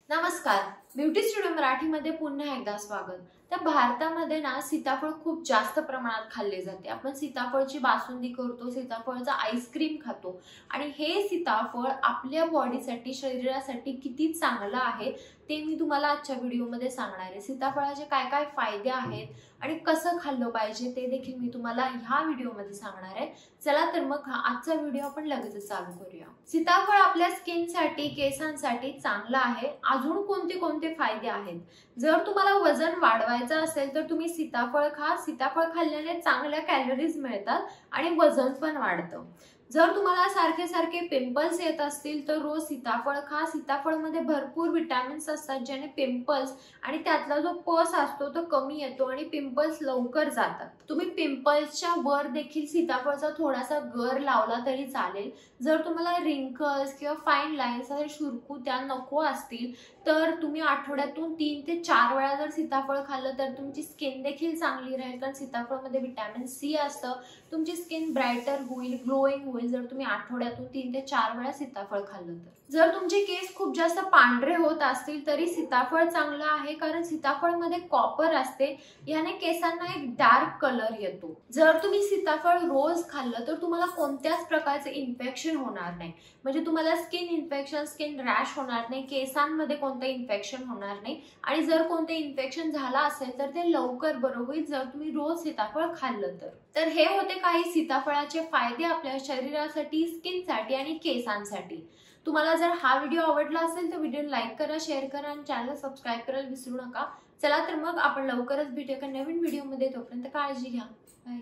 नमस्कार, beauty studio मराठीमध्ये पुन्हा एकदा स्वागत। तर भारतामध्ये ना सीताफळ खूप जास्त प्रमाणात खाल्ले जाते। आपण सीताफळची बासुंदी करतो, सीताफळचा आईस्क्रीम खातो आणि हे सीताफळ आपल्या बॉडीसाठी, शरीरासाठी किती चांगलं आहे ते मी तुम्हाला आजच्या व्हिडिओमध्ये सांगणार आहे। सीताफळाचे काय काय फायदे आहेत आणि कसं खाल्लं पाहिजे ते देखील मी तुम्हाला ह्या व्हिडिओमध्ये सांगणार आहे। चला तर मग आजचा व्हिडिओ आपण लगेच चालू करूया। सीताफळ आपल्या स्किनसाठी, केसांसाठी चांगलं आहे। अजून कोणते कोणते फायदे आहेत? जर तुम्हाला वजन वाढवायचं असेल तर तुम्ही सीताफळ खा। सीताफळ खाल्ल्याने चांगल्या कॅलरीज मिळतात आणि वजन पण वाढतं। जर तुम्हाला सारखे सारखे पिंपल्स येत असतील तर रोज सीताफळ खा। सीताफळमध्ये भरपूर विटामिन्स असतात ज्याने पिंपल्स आणि त्यातला जो पस असतो तो कमी येतो आणि पिंपल्स लवकर जातात। तुम्ही पिंपल्सच्या वर देखील सीताफळचा थोडासा गर लावला तरी चालेल। जर तुम्हाला रिंकल्स किंवा फाईन लाईन्स असे सुरकुत्या नको असतील तर तुम्ही आठवड्यातून 3 ते 4 वेळा जर सीताफळ खाल्लं तर तुमची स्किन देखील चांगली राहील, कारण सीताफळमध्ये विटामिन सी असतं। तुमची स्किन ब्राइटर होईल, ग्लोइंग होईल जर तुम्ही आठवड्यातून 3 ते 4 वेळा सीताफळ खाल्लं तर। जर तुमचे केस खूप जास्त पांढरे होत असतील तरी सीताफळ चांगलं आहे, कारण सीताफळमध्ये कॉपर असते, याने केसांना एक डार्क कलर येतो। जर तुम्ही सीताफळ रोज खाल्लं तर तुम्हाला कोणत्याच प्रकारचे इन्फेक्शन होणार नाही, म्हणजे तुम्हाला स्किन इन्फेक्शन, स्किन रॅश होणार नाही, केसांमध्ये कोणतं इन्फेक्शन होणार नाही आणि जर कोणते इन्फेक्शन झाला असेल तर ते लवकर बरं होईल जर तुम्ही रोज सीताफळ खाल्लं तर। हे होते काही सीताफळाचे फायदे आपल्या शरीरासाठी, स्किनसाठी आणि केसांसाठी। तुम्हाला जर हा व्हिडिओ आवडला असेल तर व्हिडिओ लाईक करा, शेअर करा आणि चॅनल सबस्क्राइब करायला विसरू नका। चला तर मग आपण लवकरच भेटूया एका नवीन व्हिडिओमध्ये। तोपर्यंत काळजी घ्या, बाय।